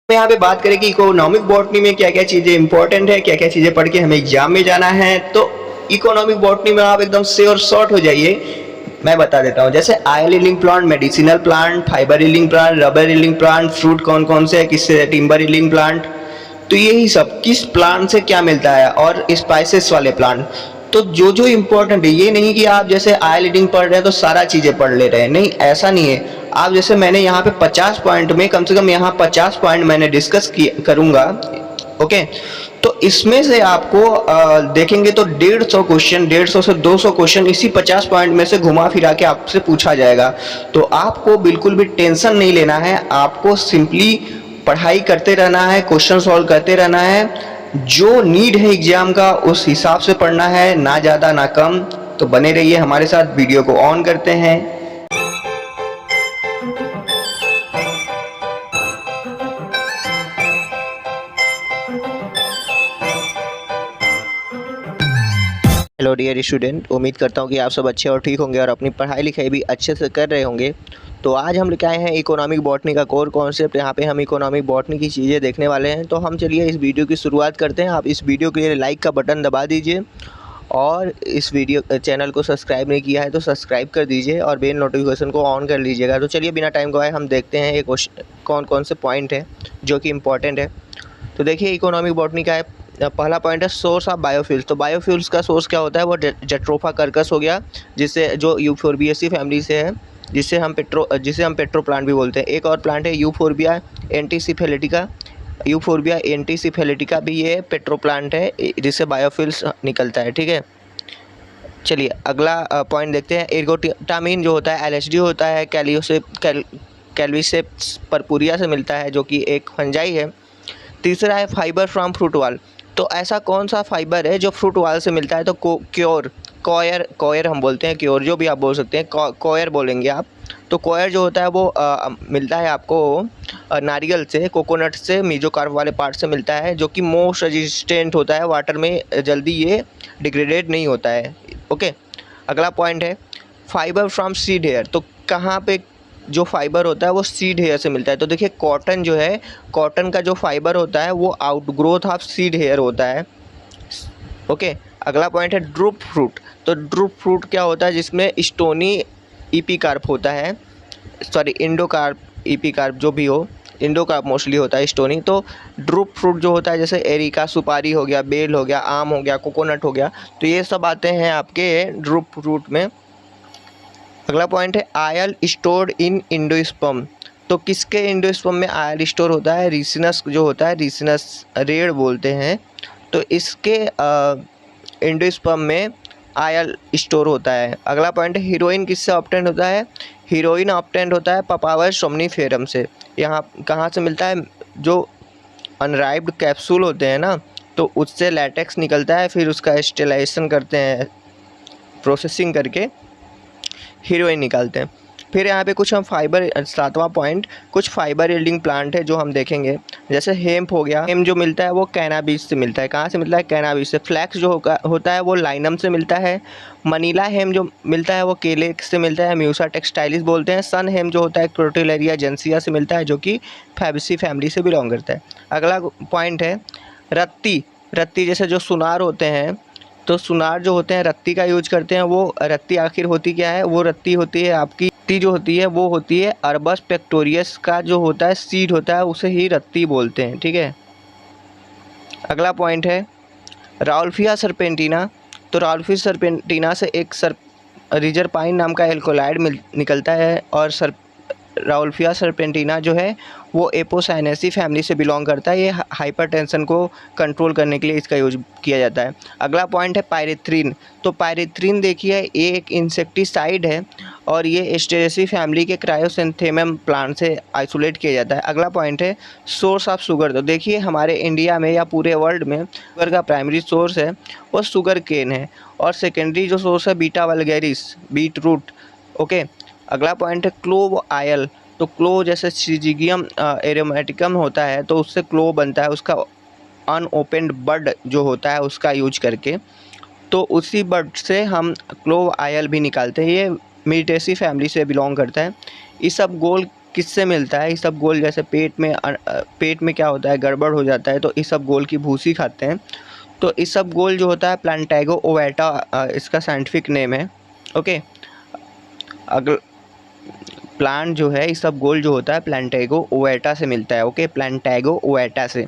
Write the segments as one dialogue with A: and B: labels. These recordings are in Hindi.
A: यहाँ पे बात करें कि इकोनॉमिक बॉटनी में क्या क्या चीज़ें इंपॉर्टेंट है, क्या क्या चीज़ें पढ़ के हमें एग्जाम में जाना है। तो इकोनॉमिक बॉटनी में आप एकदम से और शॉर्ट हो जाइए, मैं बता देता हूँ। जैसे oil yielding plant, medicinal plant, fibre yielding plant, rubber yielding plant, fruit कौन कौन से है, किससे, टिम्बर यील्डिंग प्लांट। तो यही सब किस प्लांट से क्या मिलता है, और स्पाइसेस वाले प्लांट। तो जो जो इम्पोर्टेंट है, ये नहीं कि आप जैसे आयल रीडिंग पढ़ रहे हैं तो सारा चीज़ें पढ़ ले रहे हैं, नहीं ऐसा नहीं है। आप जैसे मैंने यहाँ पे 50 पॉइंट में कम से कम यहाँ 50 पॉइंट मैंने डिस्कस करूँगा, ओके। तो इसमें से आपको देखेंगे तो 150 क्वेश्चन, 150 से 200 क्वेश्चन इसी 50 पॉइंट में से घुमा फिरा के आपसे पूछा जाएगा। तो आपको बिल्कुल भी टेंशन नहीं लेना है, आपको सिंपली पढ़ाई करते रहना है, क्वेश्चन सॉल्व करते रहना है। जो नीड है एग्जाम का उस हिसाब से पढ़ना है, ना ज़्यादा ना कम। तो बने रहिए हमारे साथ, वीडियो को ऑन करते हैं। हेलो डियर स्टूडेंट, उम्मीद करता हूँ कि आप सब अच्छे और ठीक होंगे और अपनी पढ़ाई लिखाई भी अच्छे से कर रहे होंगे। तो आज हम लेके आए हैं इकोनॉमिक बॉटनी का कोर कॉन्सेप्ट। यहाँ पे हम इकोनॉमिक बॉटनी की चीज़ें देखने वाले हैं। तो हम चलिए इस वीडियो की शुरुआत करते हैं। आप इस वीडियो के लिए लाइक का बटन दबा दीजिए, और इस वीडियो चैनल को सब्सक्राइब नहीं किया है तो सब्सक्राइब कर दीजिए और बेल नोटिफिकेशन को ऑन कर लीजिएगा। तो चलिए बिना टाइम गवाए हम देखते हैं ये क्वेश्चन कौन कौन से पॉइंट है जो कि इम्पोर्टेंट है। तो देखिए इकोनॉमिक बॉटनी का है, पहला पॉइंट है सोर्स ऑफ बायोफ्यूल्स। तो बायोफ्यूल्स का सोर्स क्या होता है, वो जट्रोफा कर्कस हो गया, जिससे जो यूफोर्बिएसी फैमिली से है, जिसे हम पेट्रो प्लांट भी बोलते हैं। एक और प्लांट है यूफोर्बिया एंटीसिफेलिटिका। यूफोर्बिया एंटीसिफेलिटिका भी ये पेट्रो प्लांट है, जिससे बायोफ्यूल्स निकलता है, ठीक है। चलिए अगला पॉइंट देखते हैं। एर्गोटामिन जो होता है एलएसडी होता है, कैल्विसेप्स परपुरिया से मिलता है, जो कि एक फंजाई है। तीसरा है फाइबर फ्रॉम फ्रूट वाल। तो ऐसा कौन सा फाइबर है जो फ्रूट वाल से मिलता है, तो कोयर हम बोलते हैं, क्योर जो भी आप बोल सकते हैं, कोयर बोलेंगे आप। तो कोयर जो होता है वो मिलता है आपको नारियल से, कोकोनट से, मीजोकार्प वाले पार्ट से मिलता है, जो कि मोस्ट रेजिस्टेंट होता है, वाटर में जल्दी ये डिग्रेडेड नहीं होता है, ओके। अगला पॉइंट है फाइबर फ्रॉम सीड हेयर। तो कहाँ पे जो फाइबर होता है वो सीड हेयर से मिलता है। तो देखिए कॉटन जो है, कॉटन का जो फाइबर होता है वो आउटग्रोथ ऑफ सीड हेयर होता है, ओके। अगला पॉइंट है ड्रूप फ्रूट। तो ड्रूप फ्रूट क्या होता है, जिसमें स्टोनी ईपीकार्प होता है, सॉरी इंडोकार्प, ईपीकार्प जो भी हो, इंडोकार्प मोस्टली होता है, स्टोनी। तो ड्रूप फ्रूट जो होता है, जैसे एरिका, सुपारी हो गया, बेल हो गया, आम हो गया, कोकोनट हो गया, तो ये सब आते हैं आपके ड्रूप फ्रूट में। अगला पॉइंट है आयल स्टोर्ड इन इंडोस्पर्म। तो किसके इंडोस्पर्म में आयल स्टोर होता है, रीसिनस जो होता है, रीसिनस रेड बोलते हैं, तो इसके इंडोस्पर्म में आयल स्टोर होता है। अगला पॉइंट है हीरोइन किससे ऑब्टेंड होता है, हीरोइन ऑब्टेंड होता है पापावर सोम्निफेरम से। यहाँ कहाँ से मिलता है, जो अनराइप्ड कैप्सूल होते हैं ना, तो उससे लैटेक्स निकलता है, फिर उसका स्टेलाइजेशन करते हैं, प्रोसेसिंग करके हीरोइन निकालते हैं। फिर यहाँ पे कुछ हम फाइबर, सातवां पॉइंट, कुछ फाइबर यील्डिंग प्लांट है जो हम देखेंगे। जैसे हेम्प हो गया, हेम्प जो मिलता है वो कैनाबिस से मिलता है। कहाँ से मिलता है, कैनाबिस से। फ्लैक्स जो होता है वो लाइनम से मिलता है। मनीला हेम्प जो मिलता है वो केले से मिलता है, म्यूसा टेक्सटाइलिस बोलते हैं। सन हेम्प जो होता है क्रोटिलेरिया जेंसिया से मिलता है, जो कि फैबेसी फैमिली से बिलोंग करता है। अगला पॉइंट है रत्ती। रत्ती जैसे जो सुनार होते हैं, तो सुनार जो होते हैं रत्ती का यूज करते हैं। वो रत्ती आखिर होती क्या है, वो रत्ती होती है आपकी, रत्ती जो होती है वो होती है अरबस पेक्टोरियस का जो होता है सीड होता है, उसे ही रत्ती बोलते हैं, ठीक है। अगला पॉइंट है राउल्फिया सरपेंटिना। तो राउल्फिया सरपेंटिना से एक रिजरपाइन नाम का एल्कोलाइड निकलता है, और राउल्फिया सरपेंटिना जो है वो एपोसाइनेसी फैमिली से बिलोंग करता है। ये हाइपरटेंशन को कंट्रोल करने के लिए इसका यूज किया जाता है। अगला पॉइंट है पायरेथ्रिन। तो पायरेथ्रिन देखिए ये एक इंसेक्टिसाइड है, और ये एस्टेरेसी फैमिली के क्रायोसेंथेमम प्लांट से आइसोलेट किया जाता है। अगला पॉइंट है सोर्स ऑफ शुगर। तो देखिए हमारे इंडिया में या पूरे वर्ल्ड में शुगर का प्राइमरी सोर्स है वो शुगर केन है, और सेकेंडरी जो सोर्स है beta vulgaris, beet root, okay. अगला पॉइंट है क्लोव आयल। तो क्लोव जैसे सिजिगियम एरोमेटिकम होता है, तो उससे क्लोव बनता है, उसका अनओपेंड बड जो होता है उसका यूज करके, तो उसी बड से हम क्लोव आयल भी निकालते हैं। ये मीटेसी फैमिली से बिलोंग करता है। इस सब गोल किससे मिलता है इसबगोल? जैसे पेट में क्या होता है, गड़बड़ हो जाता है तो इसबगोल की भूसी खाते हैं। तो इसबगोल जो होता है प्लांटैगो ओवेटा इसका साइंटिफिक नेम है। ओके, अगला प्लांट जो है इसबगोल जो होता है प्लांटैगो ओवेटा से मिलता है। ओके, प्लांटैगो ओवेटा से।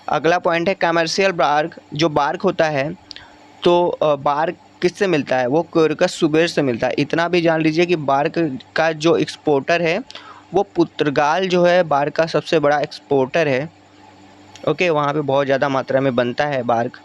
A: अगला पॉइंट है कमर्शियल बार्क। जो बार्क होता है तो बार्क किससे मिलता है? वो कोरकस सुबेर से मिलता है। इतना भी जान लीजिए कि बार्क का जो एक्सपोर्टर है वो पुर्तगाल जो है बार्क का सबसे बड़ा एक्सपोर्टर है। ओके, वहाँ पे बहुत ज़्यादा मात्रा में बनता है बार्क।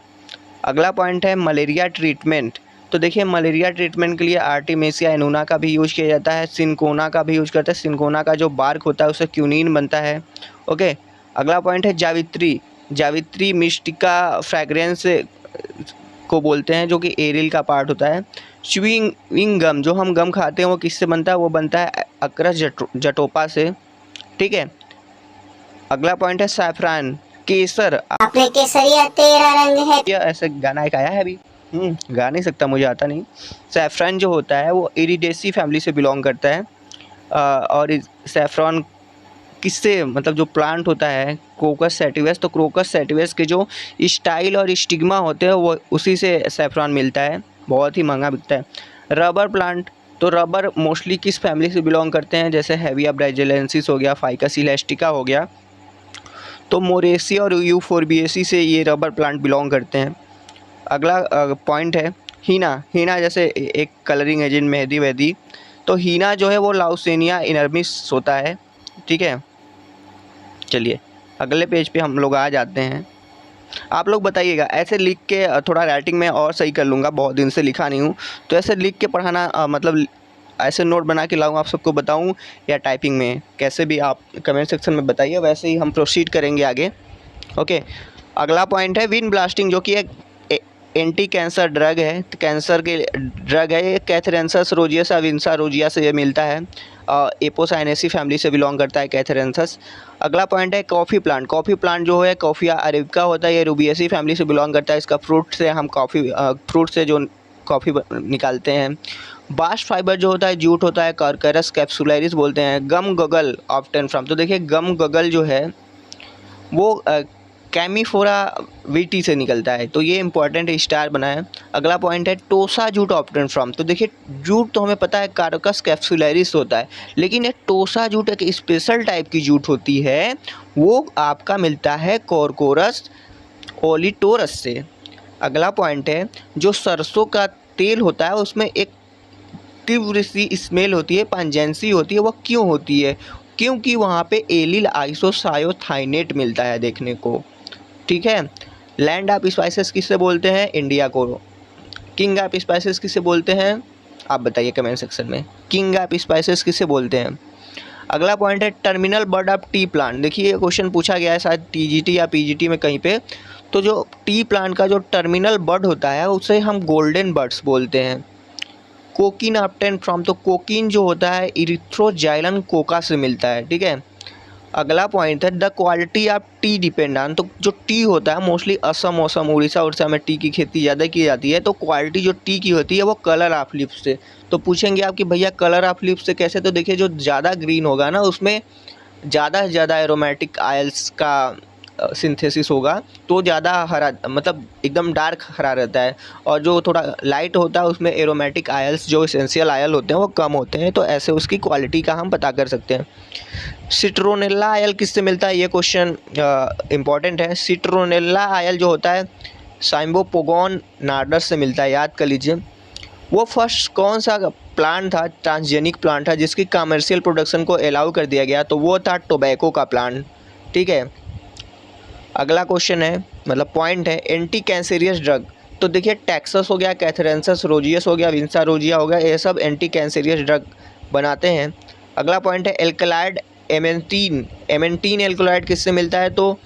A: अगला पॉइंट है मलेरिया ट्रीटमेंट। तो देखिए मलेरिया ट्रीटमेंट के लिए आर्टिमेसिया एनुना का भी यूज किया जाता है, सिनकोना का भी यूज करते हैं। सिनकोना का जो बार्क होता है उससे क्यूनिन बनता है। ओके, अगला पॉइंट है जावित्री। जावित्री मिस्टिका फ्रेग्रेंस को बोलते हैं, जो कि एरिल का पार्ट होता है। च्युइंग गम, जो हम गम खाते हैं वो किससे बनता है? वो बनता है अकरस जटोपा से। ठीक है, अगला पॉइंट है सैफरान, केसर।
B: अपने केसरिया तेरा रंग है।
A: ये ऐसे गाना एक आया है अभी, गा नहीं सकता, मुझे आता नहीं। सैफरान जो होता है वो इरिडेसी फैमिली से बिलोंग करता है। और सैफरॉन किससे, मतलब जो प्लांट होता है क्रोकस सैटिवस, तो क्रोकस सैटिवस के जो स्टाइल और स्टिग्मा होते हैं वो उसी से सैफरॉन मिलता है। बहुत ही महंगा बिकता है। रबर प्लांट, तो रबर मोस्टली किस फैमिली से बिलोंग करते हैं? जैसे हेविया ब्राइजेलेंसिस हो गया, फाइकस इलास्टिका हो गया। तो मोरेसी और यूफोर्बिएसी से ये रबर प्लांट बिलोंग करते हैं। अगला पॉइंट है हीना। हीना जैसे एक कलरिंग एजेंट, मेहंदी वेहदी। तो हीना जो है वो लाउसेनिया इनर्मिस होता है। ठीक है, चलिए अगले पेज पे हम लोग आ जाते हैं। आप लोग बताइएगा, ऐसे लिख के थोड़ा राइटिंग में और सही कर लूँगा, बहुत दिन से लिखा नहीं हूँ, तो ऐसे लिख के पढ़ाना मतलब ऐसे नोट बना के लाऊँ आप सबको बताऊँ, या टाइपिंग में, कैसे भी आप कमेंट सेक्शन में बताइए, वैसे ही हम प्रोसीड करेंगे आगे। ओके, अगला पॉइंट है विंड ब्लास्टिंग, जो कि एक एंटी कैंसर ड्रग है। कैंसर के ड्रग है ये। कैथरेंसस रोजियस अविंसा रोजिया से ये मिलता है। एपोसाइनेसी फैमिली से बिलोंग करता है कैथरेंसस। अगला पॉइंट है कॉफ़ी प्लांट। कॉफ़ी प्लांट जो है कॉफ़िया अरेबिका होता है, ये रूबिएसी फैमिली से बिलोंग करता है। इसका फ्रूट से हम फ्रूट से जो कॉफ़ी निकालते हैं। बास्ट फाइबर जो होता है जूट होता है, कार्करस कैप्सुलरिस बोलते हैं। गम गगल ऑफ्टन फ्रॉम, तो देखिए गम गगल जो है वो कैमीफोरा वीटी से निकलता है, तो ये इंपॉर्टेंट स्टार बना है। अगला पॉइंट है टोसा जूट ऑप्टेन फ्रॉम। तो देखिए जूट तो हमें पता है कार्कस कैप्सुलरिस होता है, लेकिन ये टोसा जूट एक स्पेशल टाइप की जूट होती है, वो आपका मिलता है कोरकोरस ओलिटोरस से। अगला पॉइंट है जो सरसों का तेल होता है उसमें एक तीव्र सी स्मेल होती है, पंजेंसी होती है। वो क्यों होती है? क्योंकि वहाँ पे एलिल आइसोसायोथाइनेट मिलता है देखने को। ठीक है, लैंड ऑफ स्पाइसेस किससे बोलते हैं? इंडिया को। किंग ऑफ स्पाइसेस किससे बोलते हैं? आप बताइए कमेंट सेक्शन में, किंग ऑफ स्पाइसेस किससे बोलते हैं। अगला पॉइंट है terminal bud of T plant. देखिए ये क्वेश्चन पूछा गया है शायद टीजीटी या पीजीटी में कहीं पे। तो जो टी प्लांट का जो टर्मिनल बर्ड होता है उसे हम गोल्डन बर्ड्स बोलते हैं। कोकीन ऑब्टेन फ्रॉम, तो कोकीन जो होता है इरिथ्रोजाइलन कोका से मिलता है। ठीक है, अगला पॉइंट है the quality of T depend on, तो जो टी होता है मोस्टली असम उड़ीसा में टी की खेती ज़्यादा की जाती है, तो क्वालिटी जो टी की होती है वो कलर ऑफ लीव्स से। तो पूछेंगे आप कि भैया कलर ऑफ लीव्स से कैसे? तो देखिए जो ज़्यादा ग्रीन होगा ना उसमें ज़्यादा से ज़्यादा एरोमेटिक आयल्स का सिंथेसिस होगा, तो ज़्यादा हरा, मतलब एकदम डार्क हरा रहता है। और जो थोड़ा लाइट होता है उसमें एरोमेटिक आयल्स जो एसेंशियल आयल होते हैं वो कम होते हैं, तो ऐसे उसकी क्वालिटी का हम पता कर सकते हैं। सिट्रोनेला आयल किससे मिलता है? ये क्वेश्चन इंपॉर्टेंट है। सिट्रोनेला आयल जो होता है साइम्बोपोगोन नार्डस से मिलता है, याद कर लीजिए। वो फर्स्ट कौन सा प्लांट था, ट्रांसजेनिक प्लांट था, जिसकी कमर्शियल प्रोडक्शन को अलाउ कर दिया गया? तो वो था टोबैको का प्लांट। ठीक है, अगला क्वेश्चन है, मतलब पॉइंट है एंटी कैंसरियस ड्रग। तो देखिए टैक्सस हो गया, कैथरेंसस रोजियस हो गया, विंसा रोजिया हो गया, ये सब एंटी कैंसरियस ड्रग बनाते हैं। अगला पॉइंट है एल्कलाइड एमेंटीन। एमेंटीन एल्कलाइड किससे मिलता है? तो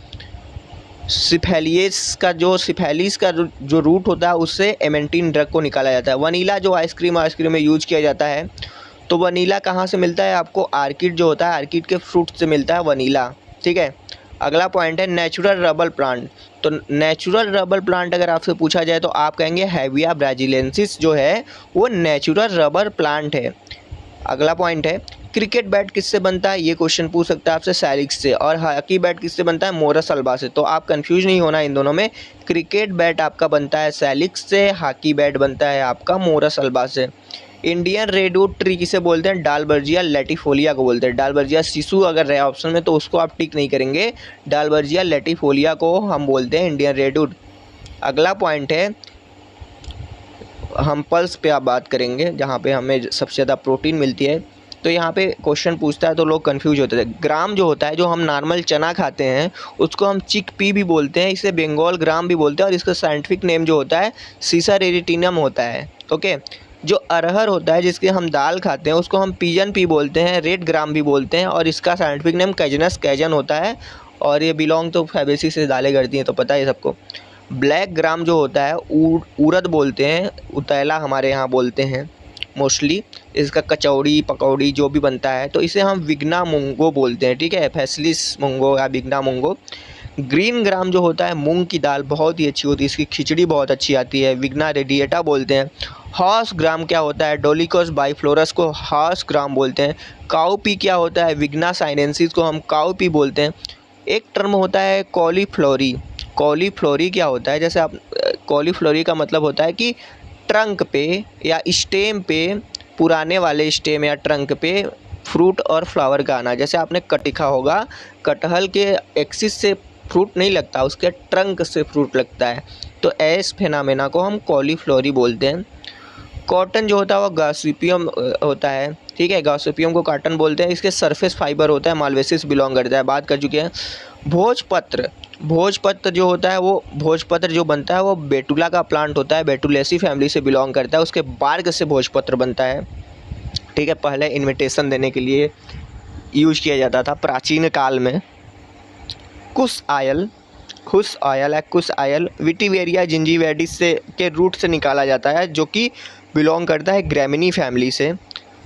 A: सिफेलिस का जो रूट होता है उससे एमेंटीन ड्रग को निकाला जाता है। वनीला जो आइसक्रीम में यूज किया जाता है, तो वनीला कहाँ से मिलता है आपको? आर्किड जो होता है, आर्किड के फ्रूट से मिलता है वनीला। ठीक है, अगला पॉइंट है नेचुरल रबर प्लांट। तो नेचुरल रबर प्लांट अगर आपसे पूछा जाए तो आप कहेंगे हेविया ब्राजिलेंसिस जो है वो नेचुरल रबर प्लांट है। अगला पॉइंट है क्रिकेट बैट किससे बनता है, ये क्वेश्चन पूछ सकता है आपसे सैलिक्स से, और हॉकी बैट किससे बनता है, मोरस अल्बा से। तो आप कंफ्यूज नहीं होना इन दोनों में, क्रिकेट बैट आपका बनता है सैलिक्स से, हॉकी बैट बनता है आपका मोरस अल्बा से। इंडियन रेडवुड ट्री किसे बोलते हैं, डालबर्जिया लैटिफोलिया को बोलते हैं। डालबर्जिया सिसु अगर रहे ऑप्शन में तो उसको आप टिक नहीं करेंगे, डालबर्जिया लैटिफोलिया को हम बोलते हैं इंडियन रेडवुड। अगला पॉइंट है, हम पल्स पे आप बात करेंगे जहाँ पे हमें सबसे ज़्यादा प्रोटीन मिलती है। तो यहाँ पे क्वेश्चन पूछता है तो लोग कंफ्यूज होते थे। ग्राम जो होता है, जो हम नॉर्मल चना खाते हैं उसको हम चिक पी भी बोलते हैं, इसे बंगाल ग्राम भी बोलते हैं, और इसका साइंटिफिक नेम जो होता है सीसर एरिटिनम होता है। ओके, जो अरहर होता है जिसके हम दाल खाते हैं उसको हम पिजन पी बोलते हैं, रेड ग्राम भी बोलते हैं, और इसका साइंटिफिक नेम कैजनस कैजन होता है, और ये बिलोंग तो फैबेसी से दालें करती हैं, तो पता है सबको। ब्लैक ग्राम जो होता है उड़द बोलते हैं, उतैला हमारे यहाँ बोलते हैं मोस्टली, इसका कचौड़ी पकौड़ी जो भी बनता है, तो इसे हम विग्ना मुंगो बोलते हैं, ठीक है, फैसलिस मुंगो या विग्ना मुंगो। ग्रीन ग्राम जो होता है मूंग की दाल बहुत ही अच्छी होती है, इसकी खिचड़ी बहुत अच्छी आती है, विग्ना रेडिएटा बोलते हैं। हॉर्स ग्राम क्या होता है, डोलिकोस बाइफ्लोरस को हॉर्स ग्राम बोलते हैं। काउपी क्या होता है, विग्ना साइनेंसिस को हम काउपी बोलते हैं। एक टर्म होता है कॉलीफ्लोरी। कॉलीफ्लोरी क्या होता है, जैसे आप कॉलीफ्लोरी का मतलब होता है कि ट्रंक पे या स्टेम पे, पुराने वाले स्टेम या ट्रंक पे फ्रूट और फ्लावर का आना। जैसे आपने कटिखा होगा, कटहल के एक्सिस से फ्रूट नहीं लगता, उसके ट्रंक से फ्रूट लगता है, तो ऐस फेनामेना को हम कॉलीफ्लोरी बोलते हैं। कॉटन जो होता है वो गॉसिपियम होता है, ठीक है, गॉसिपियम को कॉटन बोलते हैं, इसके सरफेस फाइबर होता है, मालवेसिस बिलोंग करता है, बात कर चुके हैं। भोजपत्र, भोजपत्र जो होता है वो, भोजपत्र जो बनता है वो बेटुला का प्लांट होता है, बेटुलेसी फैमिली से बिलोंग करता है, उसके बार्ग से भोजपत्र बनता है, ठीक है। पहले इन्विटेशन देने के लिए यूज किया जाता था प्राचीन काल में। कुश आयल, खुश आयल है, कुश आयल विटिवेरिया जिंजीवेडिस से के रूट से निकाला जाता है, जो कि बिलोंग करता है ग्रैमिनी फैमिली से।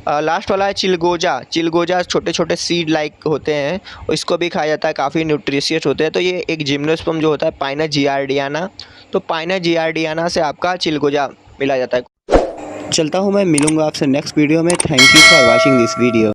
A: लास्ट वाला है चिलगोजा। चिलगोजा छोटे छोटे सीड लाइक होते हैं, इसको भी खाया जाता है, काफ़ी न्यूट्रिशियस होते हैं। तो ये एक जिम्नोस्पर्म जो होता है पाइना जियार्डियाना, तो पाइना जियार्डियाना से आपका चिलगोजा मिला जाता है। चलता हूँ मैं, मिलूँगा आपसे नेक्स्ट वीडियो में। Thank you for watching this video.